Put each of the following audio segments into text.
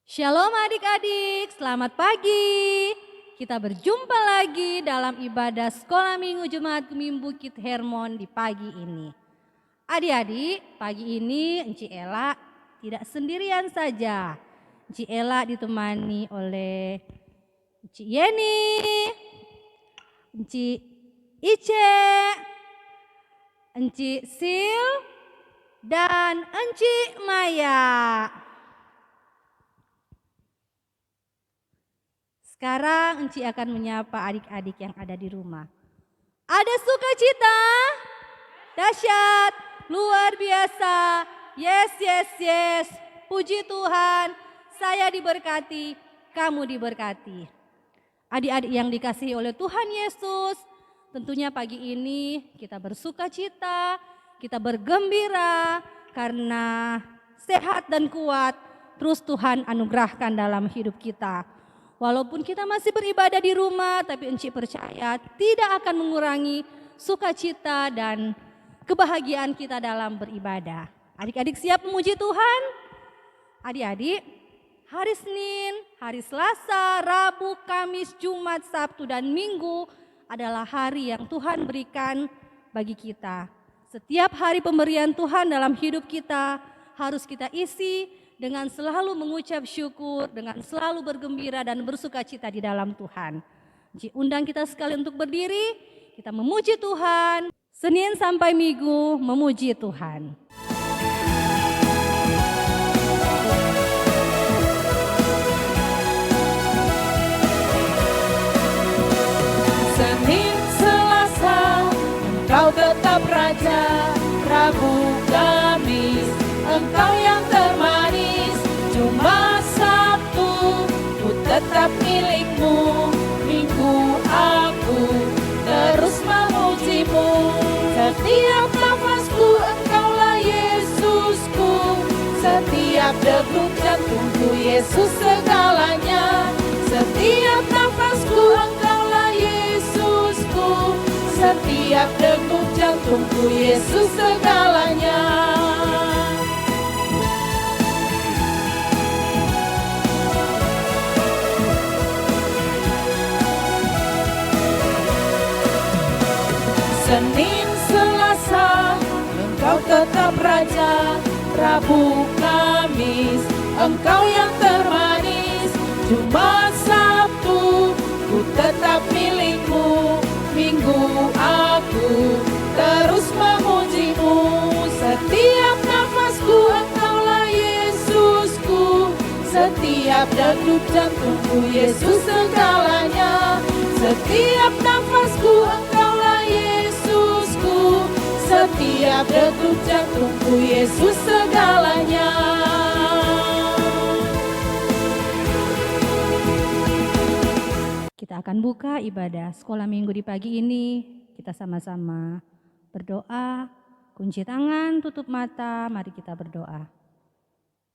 Shalom adik-adik, selamat pagi. Kita berjumpa lagi dalam ibadah Sekolah Minggu Jemaat Gemim Bukit Hermon di pagi ini. Adik-adik, pagi ini Enci Ela tidak sendirian saja. Enci Ela ditemani oleh Enci Yeni, Enci Ice, Enci Sil, dan Enci Maya. Sekarang Enci akan menyapa adik-adik yang ada di rumah. Ada sukacita? Dahsyat, luar biasa. Yes, yes, yes. Puji Tuhan, saya diberkati, kamu diberkati. Adik-adik yang dikasihi oleh Tuhan Yesus, tentunya pagi ini kita bersukacita, kita bergembira karena sehat dan kuat terus Tuhan anugerahkan dalam hidup kita. Walaupun kita masih beribadah di rumah, tapi Enci percaya tidak akan mengurangi sukacita dan kebahagiaan kita dalam beribadah. Adik-adik siap memuji Tuhan? Adik-adik, hari Senin, hari Selasa, Rabu, Kamis, Jumat, Sabtu, dan Minggu adalah hari yang Tuhan berikan bagi kita. Setiap hari pemberian Tuhan dalam hidup kita harus kita isi dengan selalu mengucap syukur, dengan selalu bergembira dan bersukacita di dalam Tuhan. Jadi undang kita sekali untuk berdiri, kita memuji Tuhan, Senin sampai Minggu memuji Tuhan. Senin, Selasa, Engkau tetap Raja. Rabu, Kamis, Engkau yang termanis. Jumat, Sabtu, ku tetap milikmu. Minggu aku terus memujimu. Setiap nafasku Engkaulah Yesusku. Setiap degup jantungku Yesus segalanya. Setiap nafasku Engkaulah Yesusku. Setiap degup jantungku Yesus segalanya. Senin, Selasa, Engkau tetap Raja. Rabu, Kamis, Engkau yang termanis. Jumat, Sabtu, ku tetap milikmu. Minggu aku terus memujimu. Setiap nafasku Engkaulah Yesusku. Setiap degup jantungku Yesus segalanya. Setiap nafasku Engkaulah Yesusku. Setiap degup jantungku Yesus segalanya. Kita akan buka ibadah Sekolah Minggu di pagi ini. Kita sama-sama berdoa, kunci tangan, tutup mata, mari kita berdoa.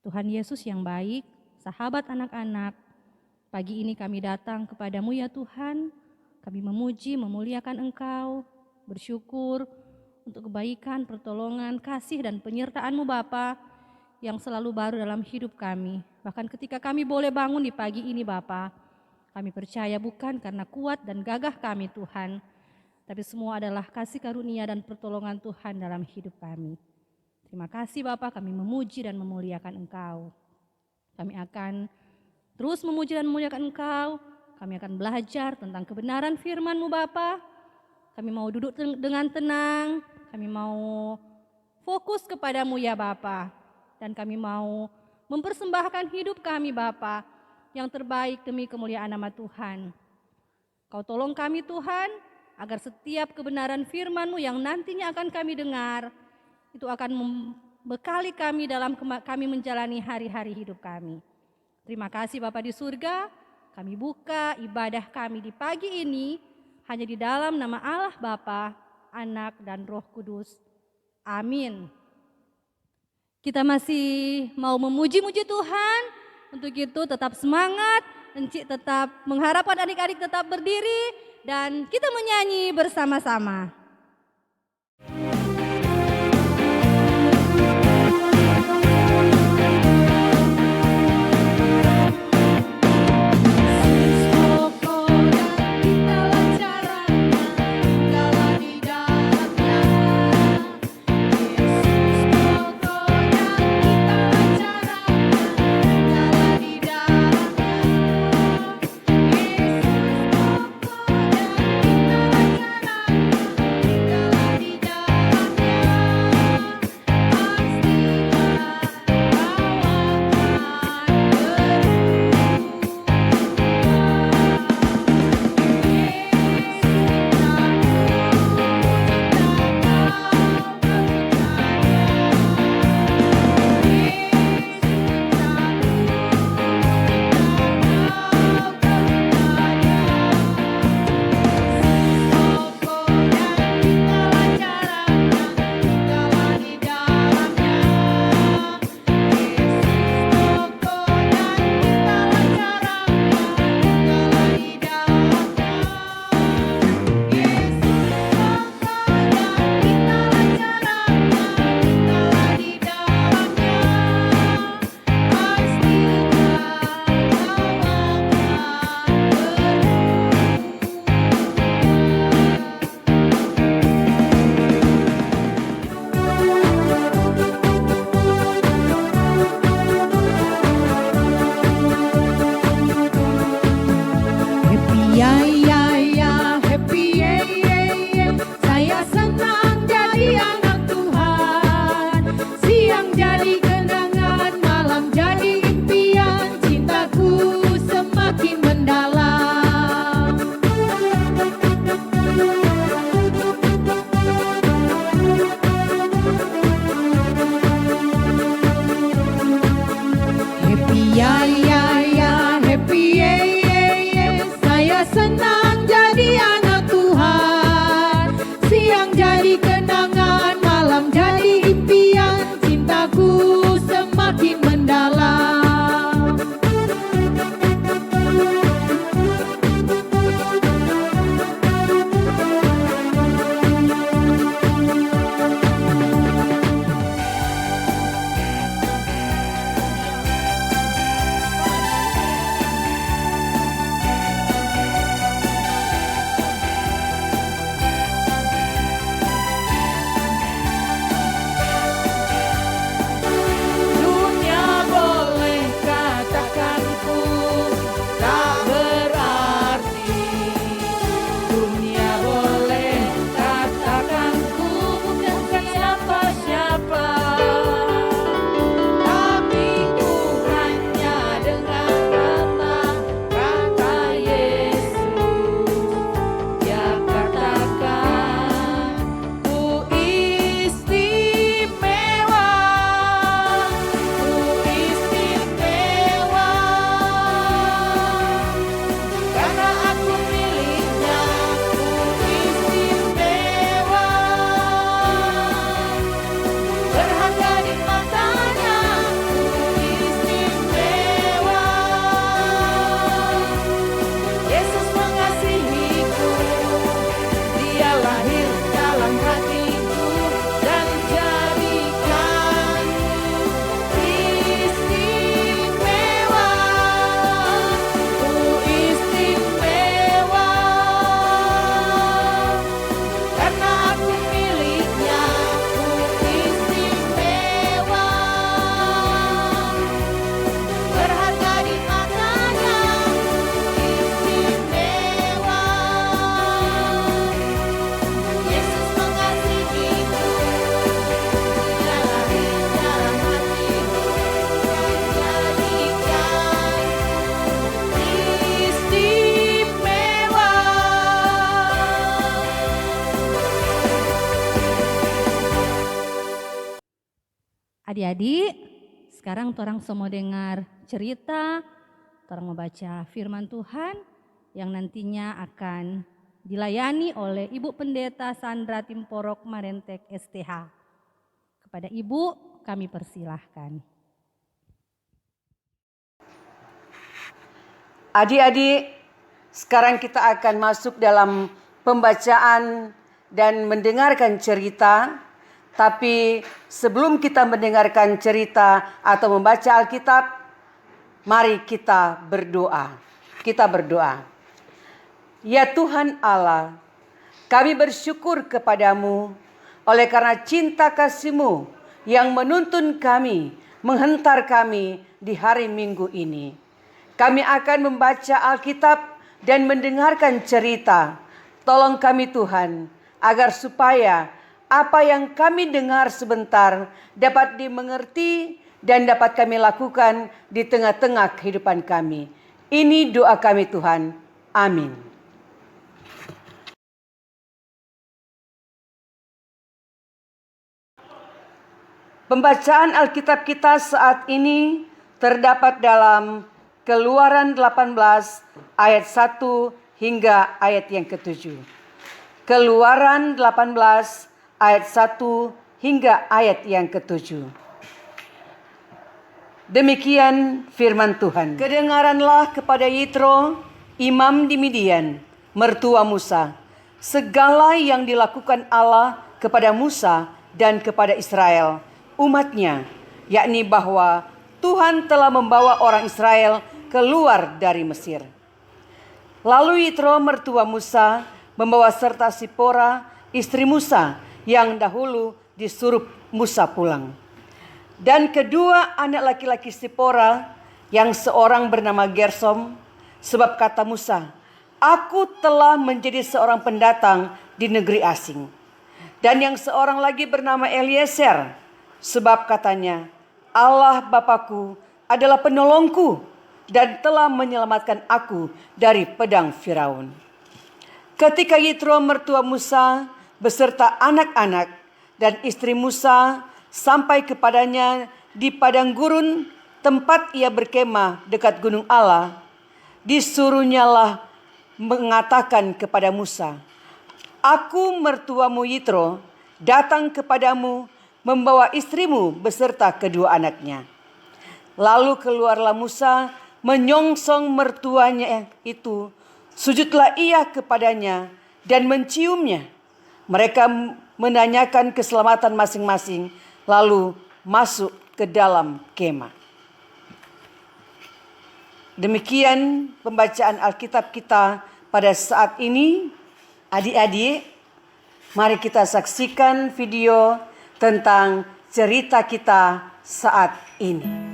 Tuhan Yesus yang baik, sahabat anak-anak, pagi ini kami datang kepadamu ya Tuhan. Kami memuji, memuliakan Engkau, bersyukur untuk kebaikan, pertolongan, kasih dan penyertaan-Mu Bapa yang selalu baru dalam hidup kami. Bahkan ketika kami boleh bangun di pagi ini Bapa, kami percaya bukan karena kuat dan gagah kami Tuhan, tapi semua adalah kasih karunia dan pertolongan Tuhan dalam hidup kami. Terima kasih Bapa, kami memuji dan memuliakan Engkau. Kami akan terus memuji dan memuliakan Engkau. Kami akan belajar tentang kebenaran firman-Mu Bapa. Kami mau duduk dengan tenang, kami mau fokus kepadamu ya Bapa. Dan kami mau mempersembahkan hidup kami Bapa yang terbaik demi kemuliaan nama Tuhan. Kau tolong kami Tuhan, agar setiap kebenaran firman-Mu yang nantinya akan kami dengar, itu akan membekali kami dalam kami menjalani hari-hari hidup kami. Terima kasih Bapa di surga, kami buka ibadah kami di pagi ini, hanya di dalam nama Allah Bapa, Anak, dan Roh Kudus. Amin. Kita masih mau memuji-muji Tuhan. Untuk itu tetap semangat, Enci tetap mengharapkan adik-adik tetap berdiri dan kita menyanyi bersama-sama. Adik-adik, sekarang torang semua dengar cerita, torang mau baca firman Tuhan yang nantinya akan dilayani oleh Ibu Pendeta Sandra Timporok Marentek STH. Kepada Ibu kami persilahkan. Adik-adik, sekarang kita akan masuk dalam pembacaan dan mendengarkan cerita. Tapi sebelum kita mendengarkan cerita atau membaca Alkitab, mari kita berdoa. Kita berdoa. Ya Tuhan Allah, kami bersyukur kepadamu oleh karena cinta kasih-Mu yang menuntun kami, menghentar kami di hari Minggu ini. Kami akan membaca Alkitab dan mendengarkan cerita. Tolong kami Tuhan, agar supaya apa yang kami dengar sebentar dapat dimengerti dan dapat kami lakukan di tengah-tengah kehidupan kami. Ini doa kami Tuhan. Amin. Pembacaan Alkitab kita saat ini terdapat dalam Keluaran 18 ayat 1 hingga ayat yang ke-7. Keluaran 18 ayat 1 hingga ayat yang ke-7. Demikian firman Tuhan. Kedengaranlah kepada Yitro, imam di Midian, mertua Musa, segala yang dilakukan Allah kepada Musa dan kepada Israel, umatnya, yakni bahwa Tuhan telah membawa orang Israel keluar dari Mesir. Lalu Yitro mertua Musa membawa serta Sipora, istri Musa, yang dahulu disuruh Musa pulang. Dan kedua anak laki-laki Sipora, yang seorang bernama Gersom, sebab kata Musa, aku telah menjadi seorang pendatang di negeri asing. Dan yang seorang lagi bernama Eliezer, sebab katanya, Allah Bapakku adalah penolongku dan telah menyelamatkan aku dari pedang Firaun. Ketika Yitro mertua Musa beserta anak-anak dan istri Musa sampai kepadanya di padang gurun tempat ia berkemah dekat gunung Allah, disuruhnyalah mengatakan kepada Musa, aku mertuamu Yitro datang kepadamu membawa istrimu beserta kedua anaknya. Lalu keluarlah Musa menyongsong mertuanya itu, sujudlah ia kepadanya dan menciumnya. Mereka menanyakan keselamatan masing-masing, lalu masuk ke dalam kemah. Demikian pembacaan Alkitab kita pada saat ini. Adik-adik, mari kita saksikan video tentang cerita kita saat ini.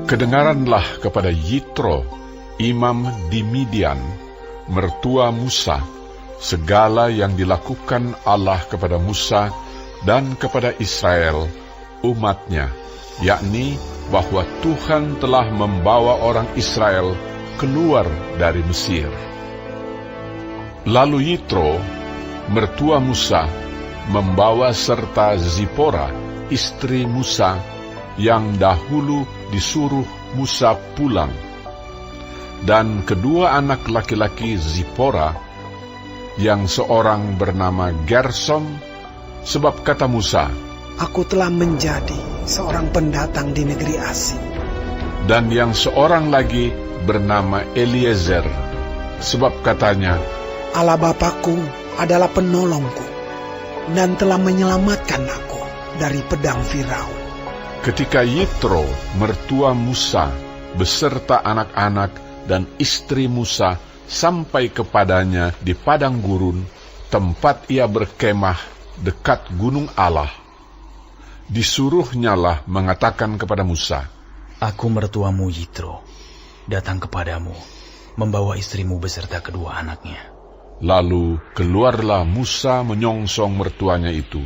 Kedengaranlah kepada Yitro, imam di Midian, mertua Musa, segala yang dilakukan Allah kepada Musa dan kepada Israel, umatnya, yakni bahwa Tuhan telah membawa orang Israel keluar dari Mesir. Lalu Yitro, mertua Musa, membawa serta Zipora, istri Musa, yang dahulu disuruh Musa pulang, dan kedua anak laki-laki Zipora, yang seorang bernama Gersom, sebab kata Musa, aku telah menjadi seorang pendatang di negeri asing. Dan yang seorang lagi bernama Eliezer, sebab katanya, Allah Bapakku adalah penolongku dan telah menyelamatkan aku dari pedang Firaun. Ketika Yitro, mertua Musa, beserta anak-anak dan istri Musa sampai kepadanya di padang gurun, tempat ia berkemah dekat gunung Allah, disuruhnyalah mengatakan kepada Musa, Aku mertuamu Yitro, datang kepadamu, membawa istrimu beserta kedua anaknya. Lalu keluarlah Musa menyongsong mertuanya itu.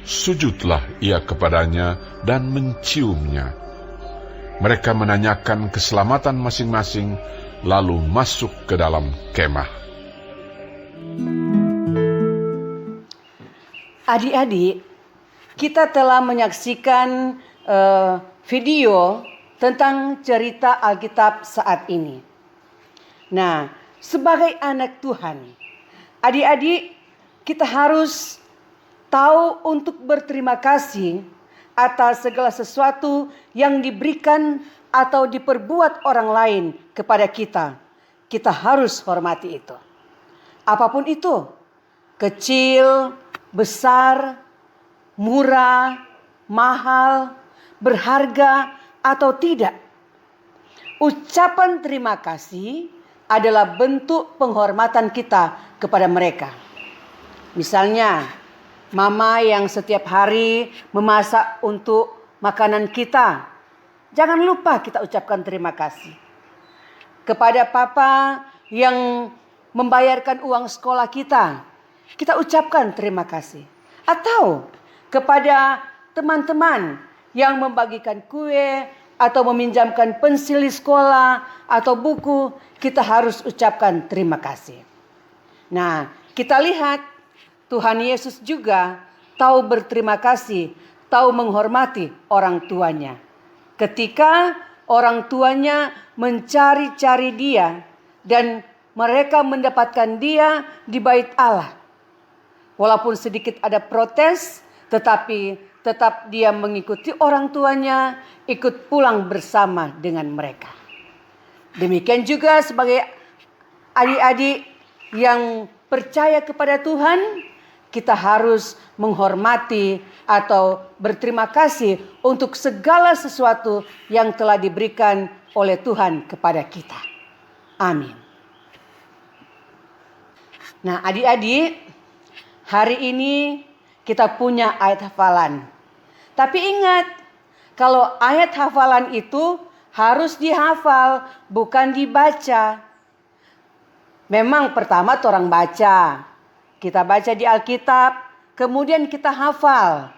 Sujudlah ia kepadanya dan menciumnya. Mereka menanyakan keselamatan masing-masing, lalu masuk ke dalam kemah. Adik-adik, kita telah menyaksikan video tentang cerita Alkitab saat ini. Nah, sebagai anak Tuhan, adik-adik, kita harus tahu untuk berterima kasih atas segala sesuatu yang diberikan atau diperbuat orang lain kepada kita. Kita harus hormati itu. Apapun itu, kecil, besar, murah, mahal, berharga, atau tidak. Ucapan terima kasih adalah bentuk penghormatan kita kepada mereka. Misalnya, mama yang setiap hari memasak untuk makanan kita, jangan lupa kita ucapkan terima kasih. Kepada papa yang membayarkan uang sekolah kita, kita ucapkan terima kasih. Atau kepada teman-teman yang membagikan kue atau meminjamkan pensil di sekolah atau buku, kita harus ucapkan terima kasih. Nah, kita lihat Tuhan Yesus juga tahu berterima kasih, tahu menghormati orang tuanya. Ketika orang tuanya mencari-cari dia dan mereka mendapatkan dia di bait Allah. Walaupun sedikit ada protes, tetapi tetap dia mengikuti orang tuanya, ikut pulang bersama dengan mereka. Demikian juga sebagai adik-adik yang percaya kepada Tuhan, kita harus menghormati atau berterima kasih untuk segala sesuatu yang telah diberikan oleh Tuhan kepada kita. Amin. Nah, adik-adik, hari ini kita punya ayat hafalan. Tapi ingat, kalau ayat hafalan itu harus dihafal, bukan dibaca. Memang pertama orang baca. Kita baca di Alkitab, kemudian kita hafal.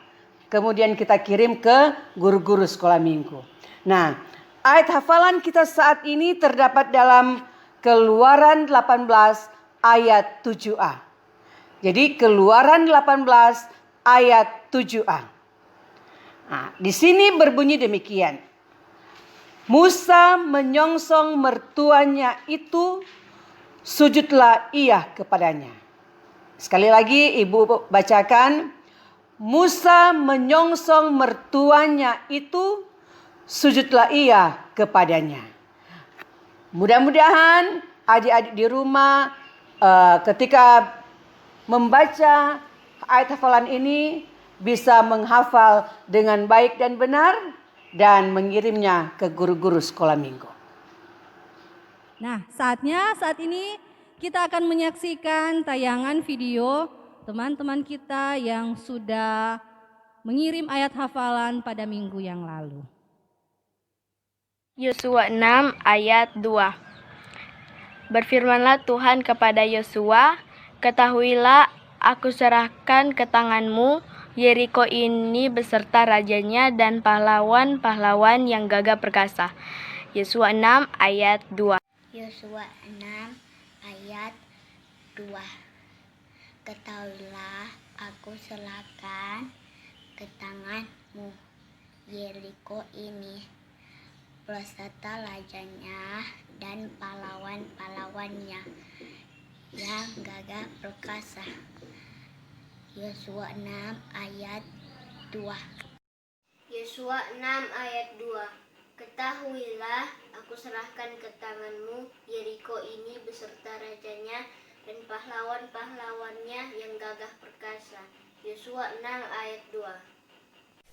Kemudian kita kirim ke guru-guru sekolah minggu. Nah, ayat hafalan kita saat ini terdapat dalam Keluaran 18 ayat 7a. Jadi Keluaran 18 ayat 7a. Nah, di sini berbunyi demikian. Musa menyongsong mertuanya itu, sujudlah ia kepadanya. Sekali lagi ibu bacakan. Musa menyongsong mertuanya itu, sujudlah ia kepadanya. Mudah-mudahan adik-adik di rumah ketika membaca ayat hafalan ini bisa menghafal dengan baik dan benar dan mengirimnya ke guru-guru sekolah minggu. Nah, saat ini kita akan menyaksikan tayangan video teman-teman kita yang sudah mengirim ayat hafalan pada minggu yang lalu. Yosua 6 ayat 2. Berfirmanlah Tuhan kepada Yosua, ketahuilah aku serahkan ke tanganmu Yeriko ini beserta rajanya dan pahlawan-pahlawan yang gagah perkasa. Yosua 6 ayat 2. Yosua 6 ayat 2. Ketahuilah aku serahkan ke tanganmu Yeriko ini beserta rajanya dan pahlawan-pahlawannya yang gagah perkasa. Yosua 6 ayat 2. Yosua 6 ayat 2. Ketahuilah aku serahkan ke tanganmu Yeriko ini beserta rajanya dan pahlawan-pahlawannya yang gagah perkasa. Yosua 6 ayat 2.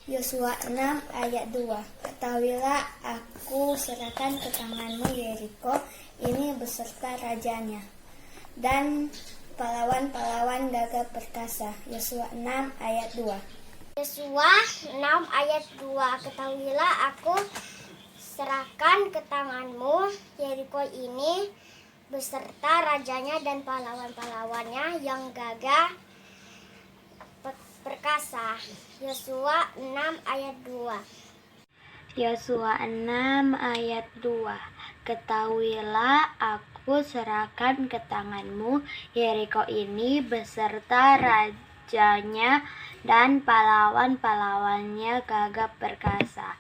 Yosua 6 ayat 2. Ketahuilah aku serahkan ke tanganmu Yeriko ini beserta rajanya dan pahlawan-pahlawan gagah perkasa. Yosua 6 ayat 2. Yosua 6 ayat 2. Ketahuilah aku serahkan ke tanganmu Yeriko ini beserta rajanya dan pahlawan-pahlawannya yang gagah perkasa. Yosua 6 ayat 2. Yosua 6 ayat 2. Ketahuilah aku serahkan ke tanganmu Yeriko ini beserta rajanya dan pahlawan-pahlawannya gagah perkasa.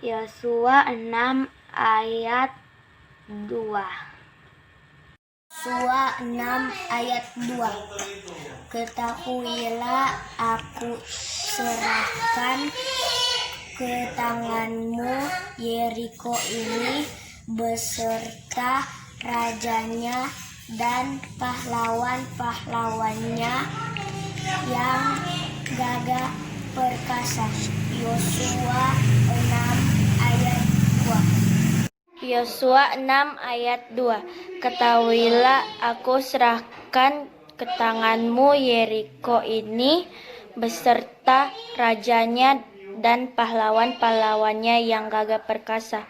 Yosua 6 ayat 2. Yosua 6 ayat 2. Ketahuilah aku serahkan ke tanganmu Yeriko ini beserta rajanya dan pahlawan-pahlawannya yang gagah perkasa. Yosua 6 ayat 2. Yosua 6 ayat 2. Ketahuilah aku serahkan ke tanganmu Yeriko ini beserta rajanya dan pahlawan-pahlawannya yang gagah perkasa.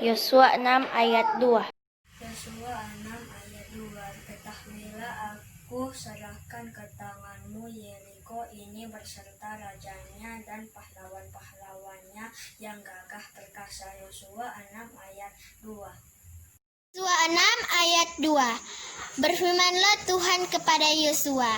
Yosua 6 ayat 2. Yosua 6 ayat 2. Ketahuilah aku serahkan ke tanganmu Yeriko ini beserta rajanya dan pahlawan-pahlawannya yang gagah perkasa. Yosua 6 ayat 2. Yosua 6 ayat 2. Berfirmanlah Tuhan kepada Yosua,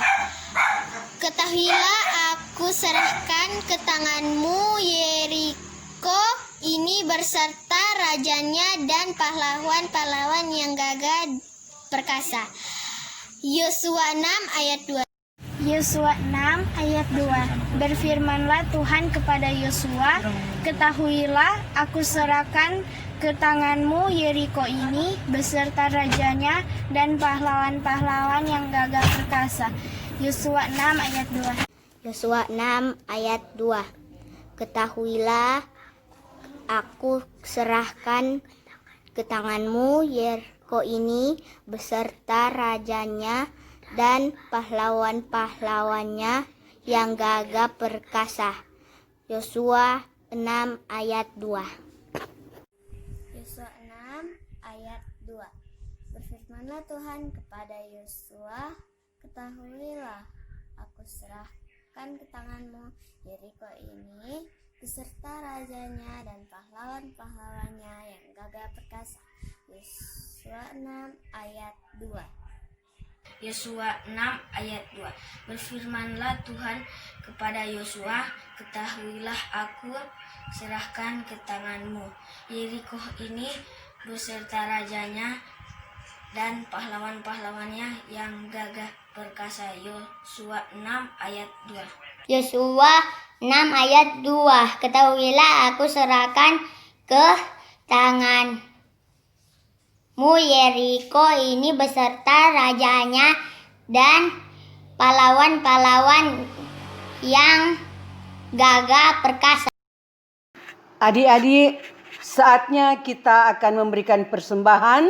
ketahuilah aku serahkan ke tanganmu Yeriko ini beserta rajanya dan pahlawan-pahlawan yang gagah perkasa. Yosua 6 ayat 2. Yosua 6 ayat 2. Berfirmanlah Tuhan kepada Yosua, ketahuilah aku serahkan ke tanganmu Yeriko ini beserta rajanya dan pahlawan-pahlawan yang gagah perkasa. Yosua 6 ayat 2. Yosua 6 ayat 2. Ketahuilah aku serahkan ke tanganmu Yeriko ini beserta rajanya dan pahlawan-pahlawannya yang gagah perkasa. Yosua 6 ayat 2. Yosua 6 ayat 2. Berfirmanlah Tuhan kepada Yosua, ketahuilah aku serahkan ke tanganmu Yeriko ini beserta rajanya dan pahlawan-pahlawannya yang gagah perkasa. Yosua 6 ayat 2. Yosua 6 ayat 2. Berfirmanlah Tuhan kepada Yosua, ketahuilah aku serahkan ke tanganmu Yeriko ini beserta rajanya dan pahlawan-pahlawannya yang gagah perkasa. Yosua 6 ayat 2. Yosua 6 ayat 2. Ketahuilah aku serahkan ke tanganmu Yeriko ini beserta rajanya dan pahlawan-pahlawan yang gagah perkasa. Adik-adik, saatnya kita akan memberikan persembahan.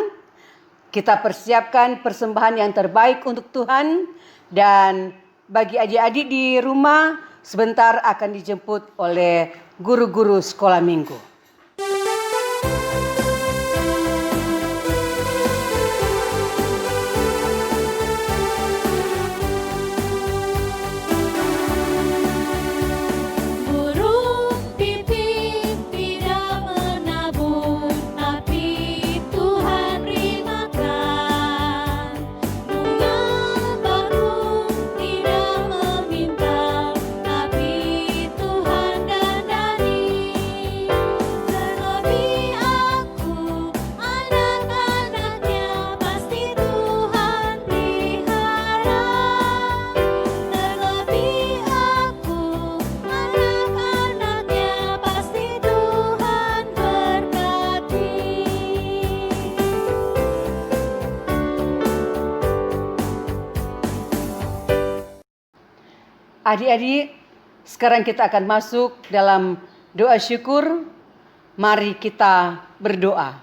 Kita persiapkan persembahan yang terbaik untuk Tuhan. Dan bagi adik-adik di rumah, sebentar akan dijemput oleh guru-guru sekolah minggu. Adik-adik, sekarang kita akan masuk dalam doa syukur. Mari kita berdoa.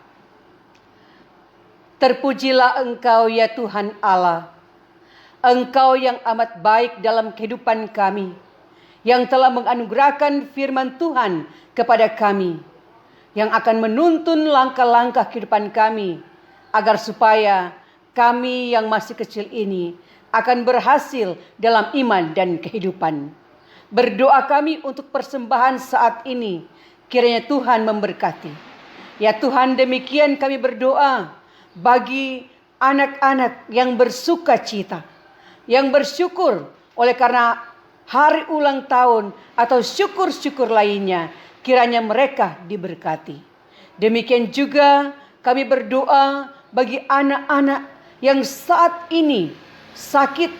Terpujilah Engkau ya Tuhan Allah, Engkau yang amat baik dalam kehidupan kami, yang telah menganugerahkan firman Tuhan kepada kami, yang akan menuntun langkah-langkah kehidupan kami, agar supaya kami yang masih kecil ini akan berhasil dalam iman dan kehidupan. Berdoa kami untuk persembahan saat ini, kiranya Tuhan memberkati. Ya Tuhan, demikian kami berdoa bagi anak-anak yang bersuka cita, yang bersyukur oleh karena hari ulang tahun atau syukur-syukur lainnya, kiranya mereka diberkati. Demikian juga kami berdoa bagi anak-anak yang saat ini sakit,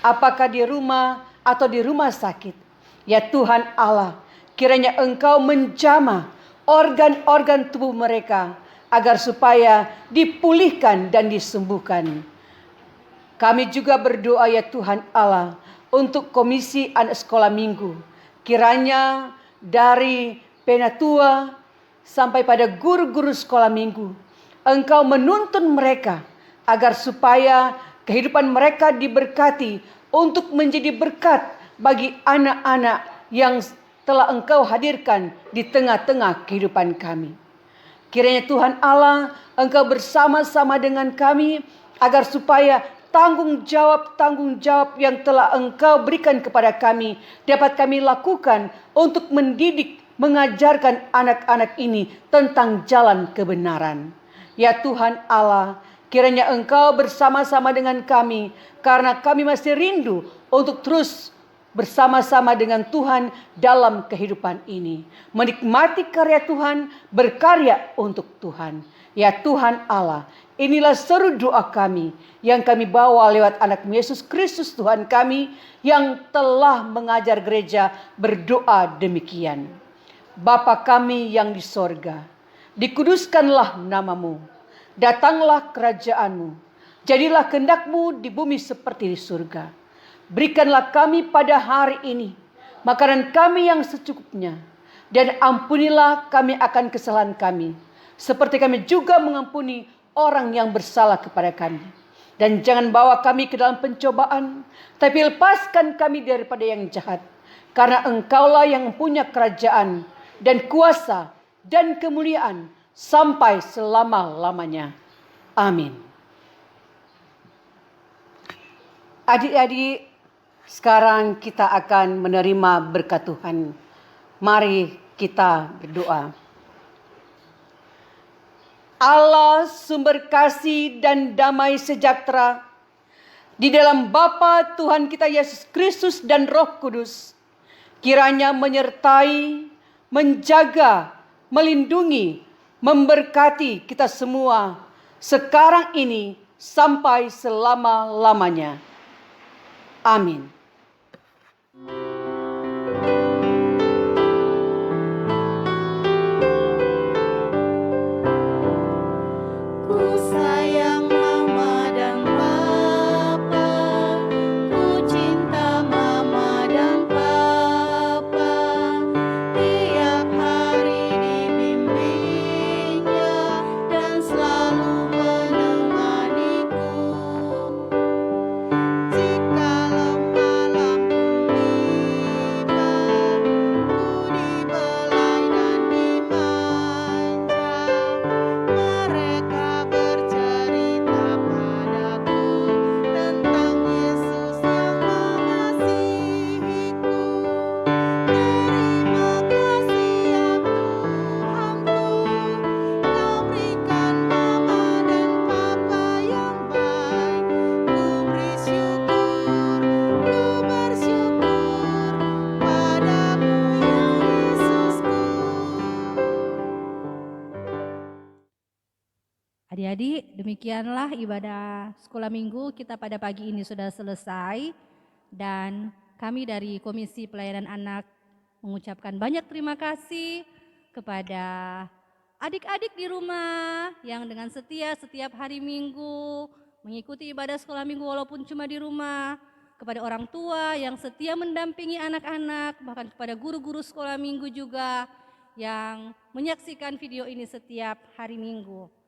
apakah di rumah atau di rumah sakit. Ya Tuhan Allah, kiranya Engkau menjamah organ-organ tubuh mereka agar supaya dipulihkan dan disembuhkan. Kami juga berdoa ya Tuhan Allah untuk Komisi Anak Sekolah Minggu. Kiranya dari penatua sampai pada guru-guru sekolah minggu, Engkau menuntun mereka agar supaya kehidupan mereka diberkati untuk menjadi berkat bagi anak-anak yang telah Engkau hadirkan di tengah-tengah kehidupan kami. Kiranya Tuhan Allah, Engkau bersama-sama dengan kami agar supaya tanggung jawab yang telah Engkau berikan kepada kami dapat kami lakukan untuk mendidik, mengajarkan anak-anak ini tentang jalan kebenaran. Ya Tuhan Allah, kiranya Engkau bersama-sama dengan kami, karena kami masih rindu untuk terus bersama-sama dengan Tuhan dalam kehidupan ini. Menikmati karya Tuhan, berkarya untuk Tuhan. Ya Tuhan Allah, inilah seru doa kami yang kami bawa lewat anak Yesus Kristus Tuhan kami yang telah mengajar gereja berdoa demikian. Bapa kami yang di sorga, dikuduskanlah namamu, datanglah kerajaanmu, jadilah kehendak-Mu di bumi seperti di surga. Berikanlah kami pada hari ini makanan kami yang secukupnya, dan ampunilah kami akan kesalahan kami, seperti kami juga mengampuni orang yang bersalah kepada kami. Dan jangan bawa kami ke dalam pencobaan, tapi lepaskan kami daripada yang jahat. Karena Engkaulah yang punya kerajaan dan kuasa dan kemuliaan sampai selama-lamanya. Amin. Adik-adik, sekarang kita akan menerima berkat Tuhan. Mari kita berdoa. Allah sumber kasih dan damai sejahtera, di dalam Bapa Tuhan kita Yesus Kristus dan Roh Kudus, kiranya menyertai, menjaga, melindungi, memberkati kita semua sekarang ini sampai selama-lamanya. Amin. Adik-adik, demikianlah ibadah sekolah minggu kita pada pagi ini sudah selesai, dan kami dari Komisi Pelayanan Anak mengucapkan banyak terima kasih kepada adik-adik di rumah yang dengan setia setiap hari Minggu mengikuti ibadah sekolah minggu walaupun cuma di rumah, kepada orang tua yang setia mendampingi anak-anak, bahkan kepada guru-guru sekolah minggu juga yang menyaksikan video ini setiap hari Minggu.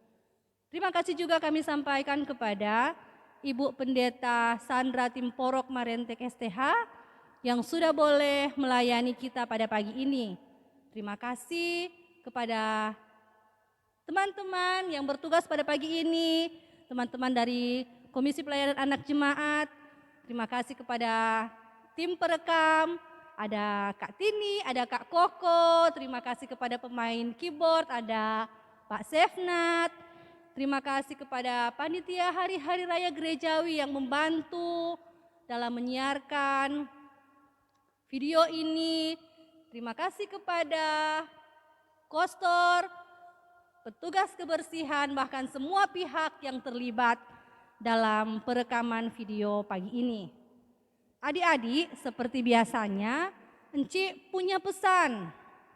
Terima kasih juga kami sampaikan kepada Ibu Pendeta Sandra Timporok Marentek STH yang sudah boleh melayani kita pada pagi ini. Terima kasih kepada teman-teman yang bertugas pada pagi ini, teman-teman dari Komisi Pelayanan Anak Jemaat. Terima kasih kepada tim perekam, ada Kak Tini, ada Kak Koko. Terima kasih kepada pemain keyboard, ada Pak Sefnat. Terima kasih kepada panitia Hari-Hari Raya Gerejawi yang membantu dalam menyiarkan video ini. Terima kasih kepada kostor, petugas kebersihan, bahkan semua pihak yang terlibat dalam perekaman video pagi ini. Adik-adik, seperti biasanya, Enci punya pesan.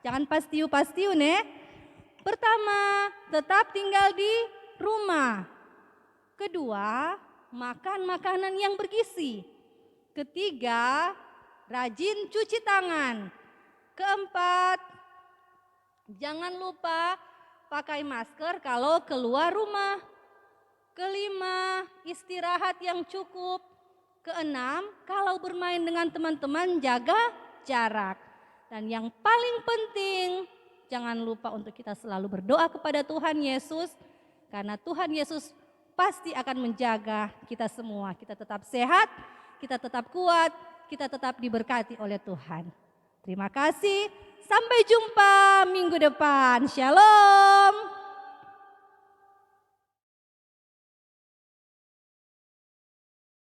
Jangan pastiu-pastiu, ne. Pertama, tetap tinggal di rumah. Kedua, makan makanan yang bergizi. Ketiga, rajin cuci tangan. Keempat, jangan lupa pakai masker kalau keluar rumah. Kelima, istirahat yang cukup. Keenam, kalau bermain dengan teman-teman jaga jarak. Dan yang paling penting, jangan lupa untuk kita selalu berdoa kepada Tuhan Yesus. Karena Tuhan Yesus pasti akan menjaga kita semua. Kita tetap sehat, kita tetap kuat, kita tetap diberkati oleh Tuhan. Terima kasih, sampai jumpa minggu depan. Shalom.